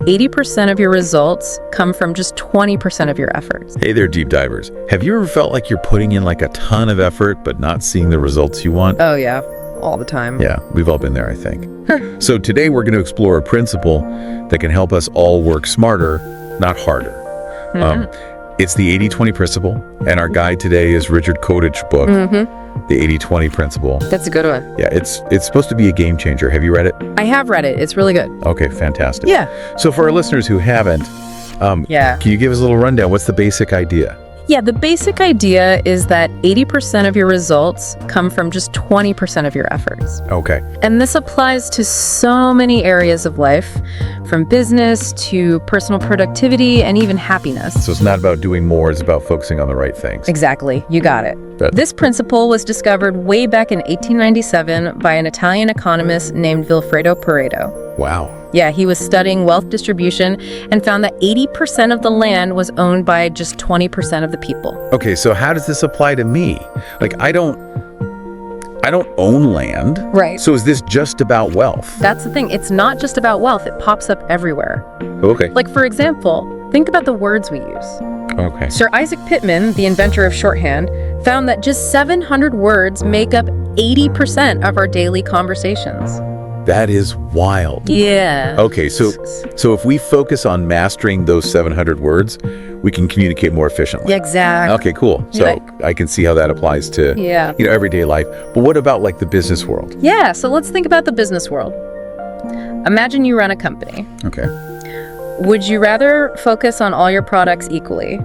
80% of your results come from just 20% of your efforts. Hey there, deep divers. Have you ever felt like you're putting in like a ton of effort but not seeing the results you want? Oh yeah, all the time. Yeah, we've all been there, I think. So today we're going to explore a principle that can help us all work smarter, not harder. It's the 80-20 principle, and our guide today is Richard Koch's book, The 80-20 Principle. That's a good one. Yeah, it's supposed to be a game changer. Have you read it? I have read it. It's really good. Okay, fantastic. Yeah. So for our listeners who haven't, can you give us a little rundown? What's the basic idea? Yeah, the basic idea is that 80% of your results come from just 20% of your efforts. Okay. And this applies to so many areas of life, from business to personal productivity and even happiness. So it's not about doing more, it's about focusing on the right things. Exactly. You got it. This principle was discovered way back in 1897 by an Italian economist named Vilfredo Pareto. Wow. Yeah, he was studying wealth distribution and found that 80% of the land was owned by just 20% of the people. Okay, so how does this apply to me? Like, I don't own land. Right. So is this just about wealth? That's the thing. It's not just about wealth. It pops up everywhere. Okay. Like, for example, think about the words we use. Okay. Sir Isaac Pitman, the inventor of shorthand, found that just 700 words make up 80% of our daily conversations. That is wild. Yeah. Okay, so if we focus on mastering those 700 words, we can communicate more efficiently. Exactly. Okay, cool. So I can see how that applies to everyday life. But what about like the business world? Yeah, so let's think about the business world. Imagine you run a company. Okay. Would you rather focus on all your products equally?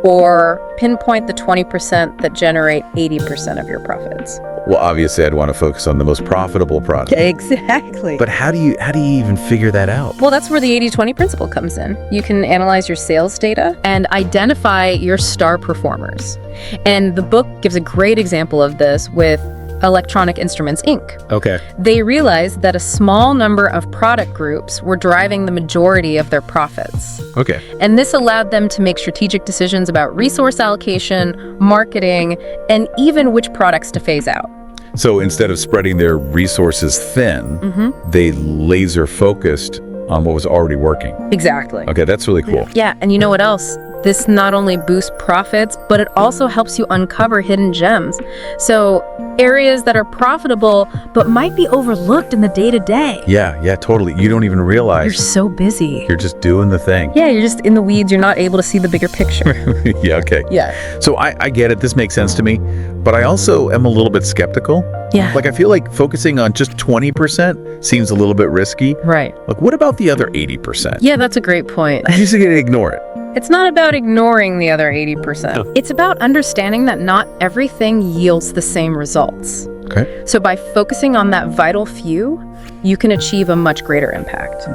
Or pinpoint the 20% that generate 80% of your profits? Well, obviously, I'd want to focus on the most profitable product. Exactly. But how do you even figure that out? Well, that's where the 80-20 principle comes in. You can analyze your sales data and identify your star performers. And the book gives a great example of this with Electronic Instruments, Inc. Okay. They realized that a small number of product groups were driving the majority of their profits. Okay. And this allowed them to make strategic decisions about resource allocation, marketing, and even which products to phase out. So instead of spreading their resources thin, they laser focused on what was already working. Exactly. Okay, that's really cool. Yeah, and you know what else? This not only boosts profits, but it also helps you uncover hidden gems. So areas that are profitable, but might be overlooked in the day-to-day. Yeah, totally. You don't even realize. You're so busy. You're just doing the thing. Yeah, you're just in the weeds. You're not able to see the bigger picture. Yeah, okay. Yeah. So I get it. This makes sense to me. But I also am a little bit skeptical. Yeah. Like, I feel like focusing on just 20% seems a little bit risky. Right. Like, what about the other 80%? Yeah, that's a great point. You just gonna ignore it. It's not about ignoring the other 80%. It's about understanding that not everything yields the same results. Okay. So by focusing on that vital few, you can achieve a much greater impact.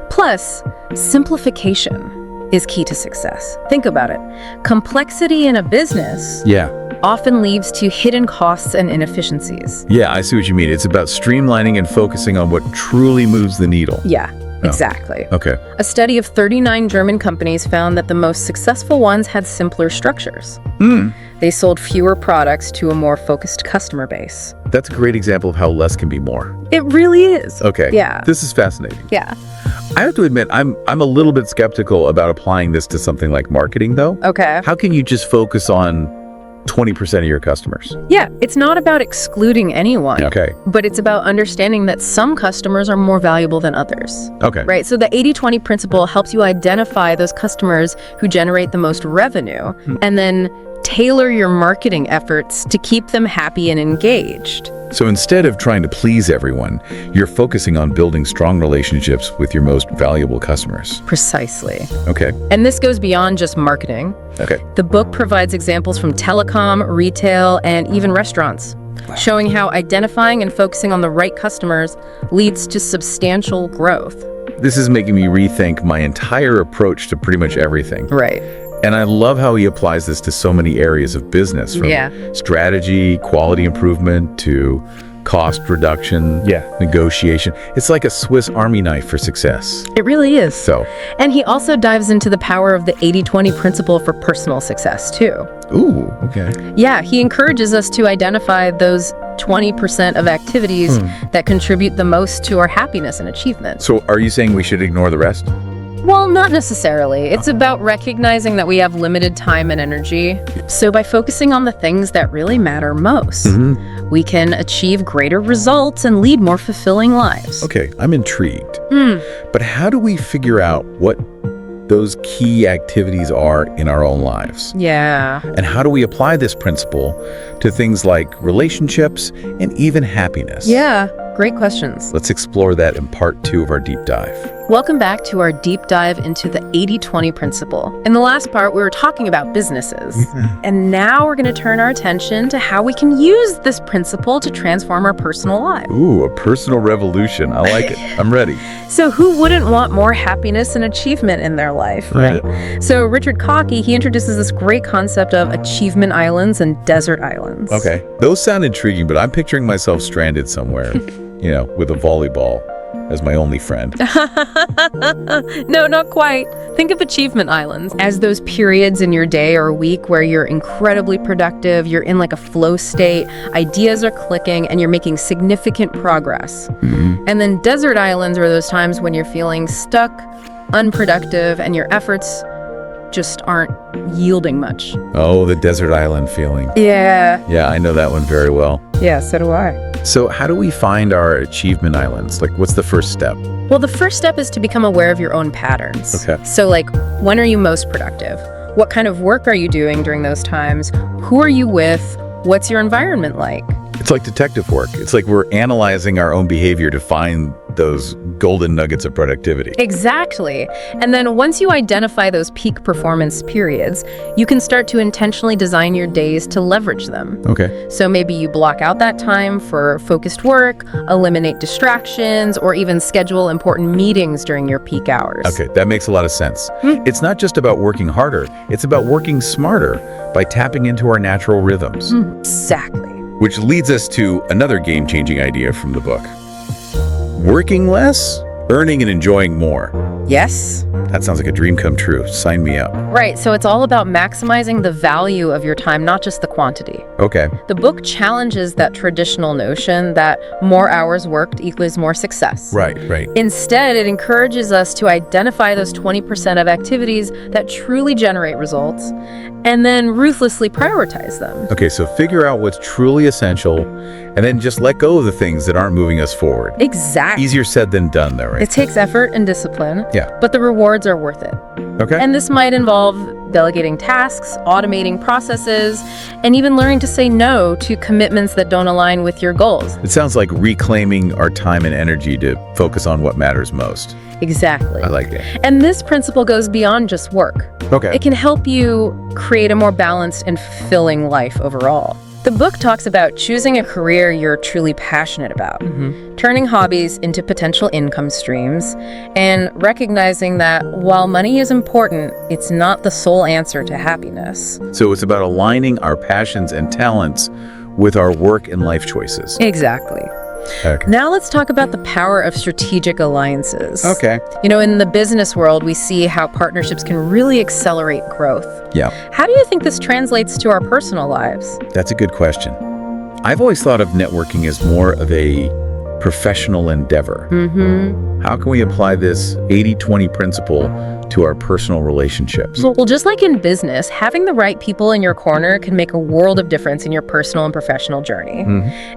Plus, simplification is key to success. Think about it. Complexity in a business often leads to hidden costs and inefficiencies. Yeah, I see what you mean. It's about streamlining and focusing on what truly moves the needle. Yeah. Exactly. Okay. A study of 39 German companies found that the most successful ones had simpler structures. They sold fewer products to a more focused customer base. That's a great example of how less can be more. It really is. Okay. Yeah. This is fascinating. Yeah. I have to admit, I'm a little bit skeptical about applying this to something like marketing, though. Okay. How can you just focus on 20% of your customers? Yeah, it's not about excluding anyone. Okay. But it's about understanding that some customers are more valuable than others. Okay. Right? So the 80-20 principle helps you identify those customers who generate the most revenue and then tailor your marketing efforts to keep them happy and engaged. So instead of trying to please everyone, you're focusing on building strong relationships with your most valuable customers. Precisely. Okay. And this goes beyond just marketing. Okay. The book provides examples from telecom, retail, and even restaurants, showing how identifying and focusing on the right customers leads to substantial growth. This is making me rethink my entire approach to pretty much everything. Right. And I love how he applies this to so many areas of business, from strategy, quality improvement, to cost reduction, negotiation. It's like a Swiss Army knife for success. It really is. So, and he also dives into the power of the 80-20 principle for personal success, too. Ooh, okay. Yeah, he encourages us to identify those 20% of activities that contribute the most to our happiness and achievement. So are you saying we should ignore the rest? Well, not necessarily. It's about recognizing that we have limited time and energy. So by focusing on the things that really matter most, we can achieve greater results and lead more fulfilling lives. Okay, I'm intrigued. But how do we figure out what those key activities are in our own lives? Yeah. And how do we apply this principle to things like relationships and even happiness? Yeah, great questions. Let's explore that in part 2 of our deep dive. Welcome back to our deep dive into the 80-20 principle. In the last part, we were talking about businesses. And now we're going to turn our attention to how we can use this principle to transform our personal lives. Ooh, a personal revolution. I like it. I'm ready. So who wouldn't want more happiness and achievement in their life, right? So Richard Koch, he introduces this great concept of achievement islands and desert islands. Okay. Those sound intriguing, but I'm picturing myself stranded somewhere, with a volleyball as my only friend. No, not quite. Think of achievement islands as those periods in your day or week where you're incredibly productive, you're in like a flow state, ideas are clicking, and you're making significant progress. And then desert islands are those times when you're feeling stuck, unproductive, and your efforts just aren't yielding much. Oh, the desert island feeling. Yeah. Yeah, I know that one very well. Yeah, so do I. So how do we find our achievement islands? Like, what's the first step? Well, the first step is to become aware of your own patterns. Okay. So like, when are you most productive? What kind of work are you doing during those times? Who are you with? What's your environment like? It's like detective work. It's like we're analyzing our own behavior to find those golden nuggets of productivity. Exactly. And then once you identify those peak performance periods, you can start to intentionally design your days to leverage them. Okay. So maybe you block out that time for focused work, eliminate distractions, or even schedule important meetings during your peak hours. Okay, that makes a lot of sense. It's not just about working harder, it's about working smarter by tapping into our natural rhythms. Exactly. Which leads us to another game-changing idea from the book. Working less, earning and enjoying more. Yes. That sounds like a dream come true. Sign me up. Right, so it's all about maximizing the value of your time, not just the quantity. Okay. The book challenges that traditional notion that more hours worked equals more success. Right. Instead, it encourages us to identify those 20% of activities that truly generate results and then ruthlessly prioritize them. Okay, so figure out what's truly essential and then just let go of the things that aren't moving us forward. Exactly. Easier said than done, though, right? It takes effort and discipline, Yeah. but the rewards are worth it. Okay. And this might involve delegating tasks, automating processes, and even learning to say no to commitments that don't align with your goals. It sounds like reclaiming our time and energy to focus on what matters most. Exactly. I like that. And this principle goes beyond just work. Okay. It can help you create a more balanced and fulfilling life overall. The book talks about choosing a career you're truly passionate about, turning hobbies into potential income streams, and recognizing that while money is important, it's not the sole answer to happiness. So it's about aligning our passions and talents with our work and life choices. Exactly. Okay. Now let's talk about the power of strategic alliances. Okay. In the business world, we see how partnerships can really accelerate growth. Yeah, How do you think this translates to our personal lives? that's a good question. I've always thought of networking as more of a professional endeavor. How can we apply this 80-20 principle to our personal relationships? Well, just like in business, having the right people in your corner can make a world of difference in your personal and professional journey.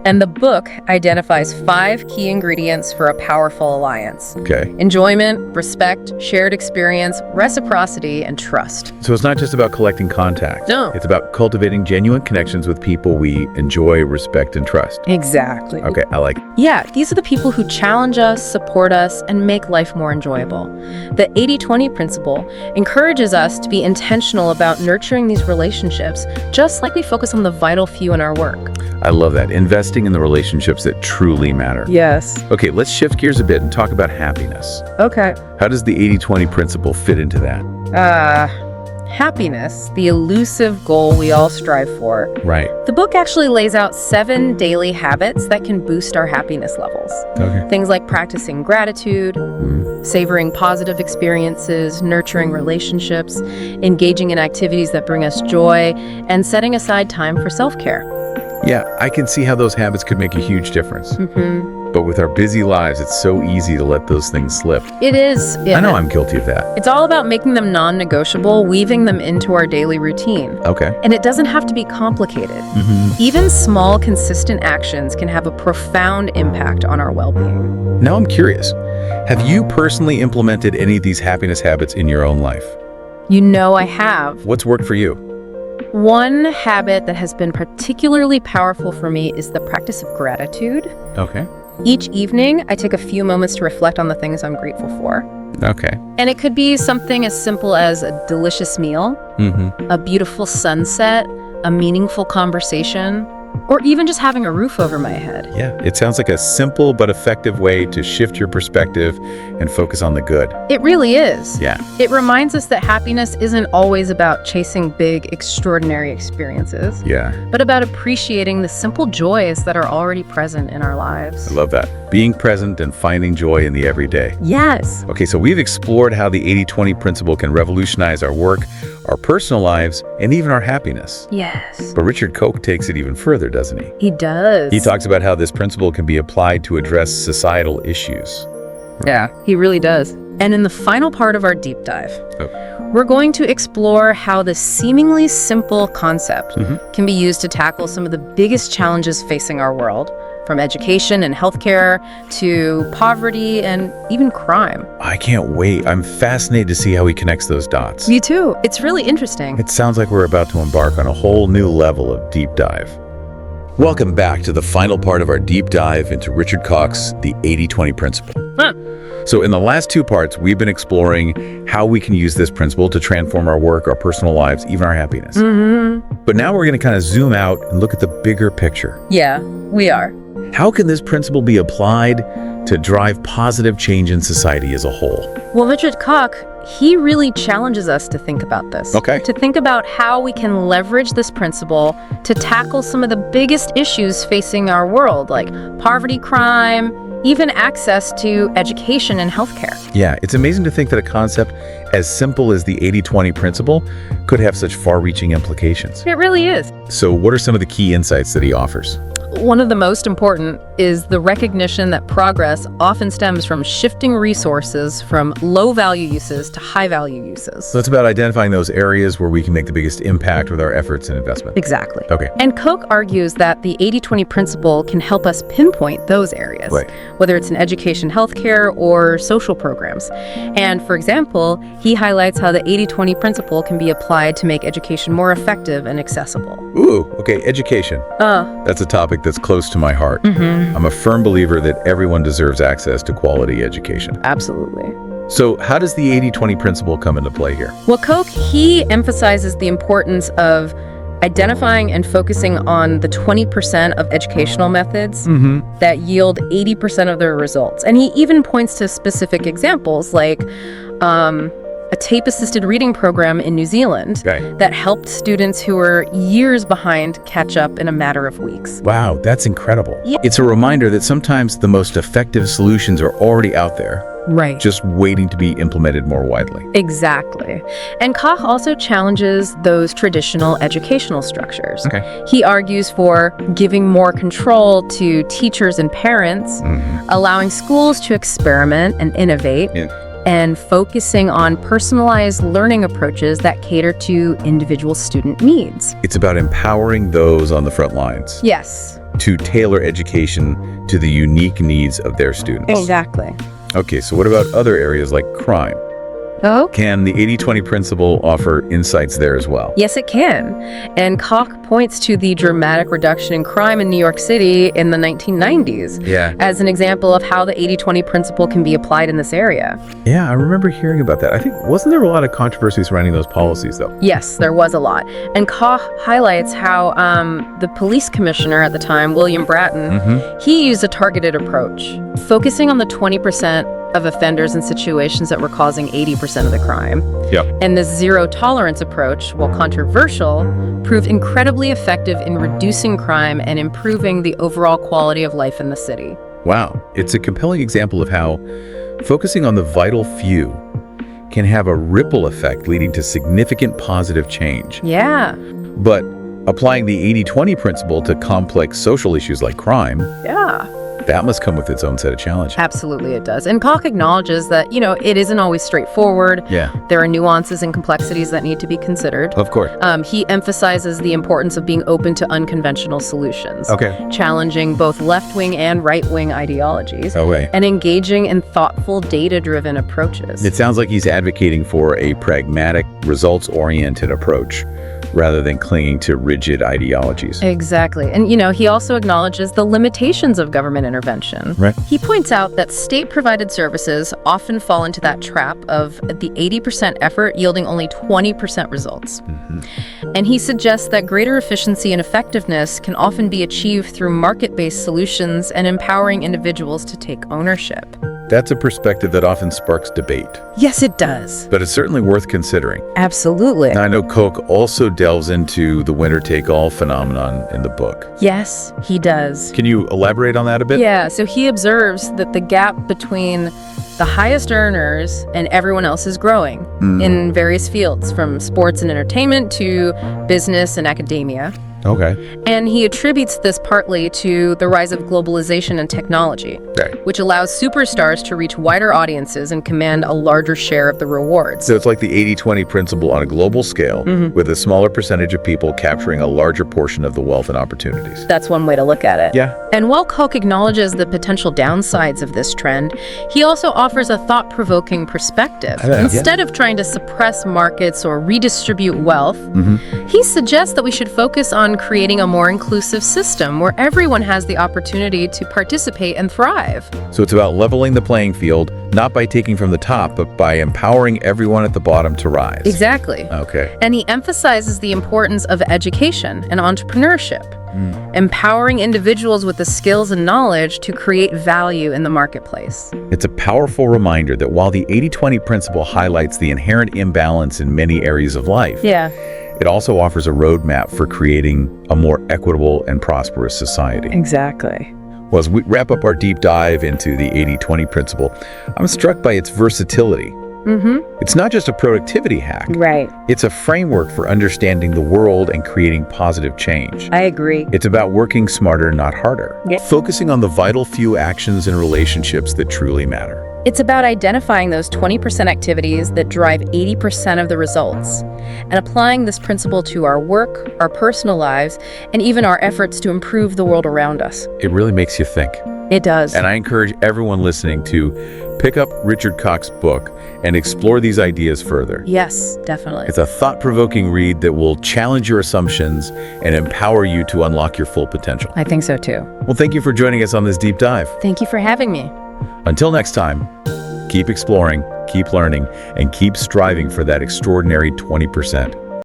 And the book identifies 5 key ingredients for a powerful alliance: Okay. enjoyment, respect, shared experience, reciprocity, and trust. So it's not just about collecting contacts. No. It's about cultivating genuine connections with people we enjoy, respect, and trust. Exactly. Okay, I like it. Yeah, these are the people who challenge us, support us, and make life more enjoyable. The 80-20 principle encourages us to be intentional about nurturing these relationships, just like we focus on the vital few in our work. I love that. Investing in the relationships that truly matter. Yes. Okay, let's shift gears a bit and talk about happiness. Okay. How does the 80-20 principle fit into that? Happiness, the elusive goal we all strive for. Right. The book actually lays out 7 daily habits that can boost our happiness levels. Okay. Things like practicing gratitude, savoring positive experiences, nurturing relationships, engaging in activities that bring us joy, and setting aside time for self-care. Yeah, I can see how those habits could make a huge difference. But with our busy lives, it's so easy to let those things slip. It is. I know I'm guilty of that. It's all about making them non-negotiable, weaving them into our daily routine. Okay. And it doesn't have to be complicated. Even small, consistent actions can have a profound impact on our well-being. Now I'm curious. Have you personally implemented any of these happiness habits in your own life? You know I have. What's worked for you? One habit that has been particularly powerful for me is the practice of gratitude. Okay. Each evening, I take a few moments to reflect on the things I'm grateful for. Okay. And it could be something as simple as a delicious meal, a beautiful sunset, a meaningful conversation, or even just having a roof over my head. Yeah, it sounds like a simple but effective way to shift your perspective and focus on the good. It really is. Yeah. It reminds us that happiness isn't always about chasing big, extraordinary experiences, Yeah, but about appreciating the simple joys that are already present in our lives. I love that. Being present and finding joy in the everyday. Yes. Okay, so we've explored how the 80-20 principle can revolutionize our work, our personal lives, and even our happiness. Yes. But Richard Koch takes it even further, doesn't he? He does. He talks about how this principle can be applied to address societal issues. Yeah, he really does. And in the final part of our deep dive, Oh. we're going to explore how this seemingly simple concept can be used to tackle some of the biggest challenges facing our world, from education and healthcare to poverty and even crime. I can't wait. I'm fascinated to see how he connects those dots. Me too. It's really interesting. It sounds like we're about to embark on a whole new level of deep dive. Welcome back to the final part of our deep dive into Richard Koch's The 80-20 Principle. So in the last two parts, we've been exploring how we can use this principle to transform our work, our personal lives, even our happiness. But now we're going to kind of zoom out and look at the bigger picture. Yeah, we are. How can this principle be applied to drive positive change in society as a whole? Well, Richard Koch, he really challenges us to think about this. Okay. To think about how we can leverage this principle to tackle some of the biggest issues facing our world, like poverty, crime, even access to education and healthcare. Yeah, it's amazing to think that a concept as simple as the 80-20 principle could have such far-reaching implications. It really is. So what are some of the key insights that he offers? One of the most important is the recognition that progress often stems from shifting resources from low-value uses to high-value uses. So it's about identifying those areas where we can make the biggest impact with our efforts and investment. Exactly. Okay. And Koch argues that the 80-20 principle can help us pinpoint those areas, Right. whether it's in education, healthcare, or social programs. And for example, he highlights how the 80-20 principle can be applied to make education more effective and accessible. Ooh, okay, education. That's a topic that's close to my heart. I'm a firm believer that everyone deserves access to quality education. Absolutely. So how does the 80-20 principle come into play here? Well, Koch, he emphasizes the importance of identifying and focusing on the 20% of educational methods that yield 80% of their results. And he even points to specific examples like a tape-assisted reading program in New Zealand that helped students who were years behind catch up in a matter of weeks. Wow, that's incredible. Yeah. It's a reminder that sometimes the most effective solutions are already out there, Right. just waiting to be implemented more widely. Exactly. And Koch also challenges those traditional educational structures. Okay. He argues for giving more control to teachers and parents, allowing schools to experiment and innovate, and focusing on personalized learning approaches that cater to individual student needs. It's about empowering those on the front lines Yes. to tailor education to the unique needs of their students. Exactly. Okay, so what about other areas like crime? Oh? Can the 80-20 principle offer insights there as well? Yes, it can. And Koch points to the dramatic reduction in crime in New York City in the 1990s Yeah. as an example of how the 80-20 principle can be applied in this area. Yeah, I remember hearing about that. I think, wasn't there a lot of controversy surrounding those policies, though? Yes, there was a lot. And Koch highlights how the police commissioner at the time, William Bratton, he used a targeted approach, focusing on the 20% of offenders in situations that were causing 80% of the crime. Yep. And this zero tolerance approach, while controversial, proved incredibly effective in reducing crime and improving the overall quality of life in the city. Wow, it's a compelling example of how focusing on the vital few can have a ripple effect leading to significant positive change. Yeah. But Applying the 80-20 principle to complex social issues like crime, Yeah. that must come with its own set of challenges. Absolutely it does. And Koch acknowledges that, it isn't always straightforward. Yeah. There are nuances and complexities that need to be considered. Of course. He emphasizes the importance of being open to unconventional solutions. Okay. Challenging both left-wing and right-wing ideologies. Okay. And engaging in thoughtful, data-driven approaches. It sounds like he's advocating for a pragmatic, results-oriented approach rather than clinging to rigid ideologies. Exactly. And, he also acknowledges the limitations of government intervention. Right. He points out that state-provided services often fall into that trap of the 80% effort yielding only 20% results. And he suggests that greater efficiency and effectiveness can often be achieved through market-based solutions and empowering individuals to take ownership. That's a perspective that often sparks debate, Yes, it does. but it's certainly worth considering. Absolutely. Now, I know Koch also delves into the winner-take-all phenomenon in the book. Yes, he does. Can you elaborate on that a bit? Yeah, so he observes that the gap between the highest earners and everyone else is growing in various fields, from sports and entertainment to business and academia. Okay. And he attributes this partly to the rise of globalization and technology, Right. which allows superstars to reach wider audiences and command a larger share of the rewards. So it's like the 80-20 principle on a global scale, with a smaller percentage of people capturing a larger portion of the wealth and opportunities. That's one way to look at it. Yeah. And while Koch acknowledges the potential downsides of this trend, he also offers a thought-provoking perspective. Instead of trying to suppress markets or redistribute wealth, he suggests that we should focus on creating a more inclusive system where everyone has the opportunity to participate and thrive. So it's about leveling the playing field, not by taking from the top, but by empowering everyone at the bottom to rise. Exactly. Okay. And he emphasizes the importance of education and entrepreneurship, empowering individuals with the skills and knowledge to create value in the marketplace. It's a powerful reminder that while the 80-20 principle highlights the inherent imbalance in many areas of life, Yeah. it also offers a roadmap for creating a more equitable and prosperous society. Exactly. Well, as we wrap up our deep dive into the 80-20 principle, I'm struck by its versatility. It's not just a productivity hack. Right. It's a framework for understanding the world and creating positive change. I agree. It's about working smarter, not harder. Yeah. Focusing on the vital few actions and relationships that truly matter. It's about identifying those 20% activities that drive 80% of the results and applying this principle to our work, our personal lives, and even our efforts to improve the world around us. It really makes you think. It does. And I encourage everyone listening to pick up Richard Koch's book and explore these ideas further. Yes, definitely. It's a thought-provoking read that will challenge your assumptions and empower you to unlock your full potential. I think so too. Well, thank you for joining us on this deep dive. Thank you for having me. Until next time, keep exploring, keep learning, and keep striving for that extraordinary 20%.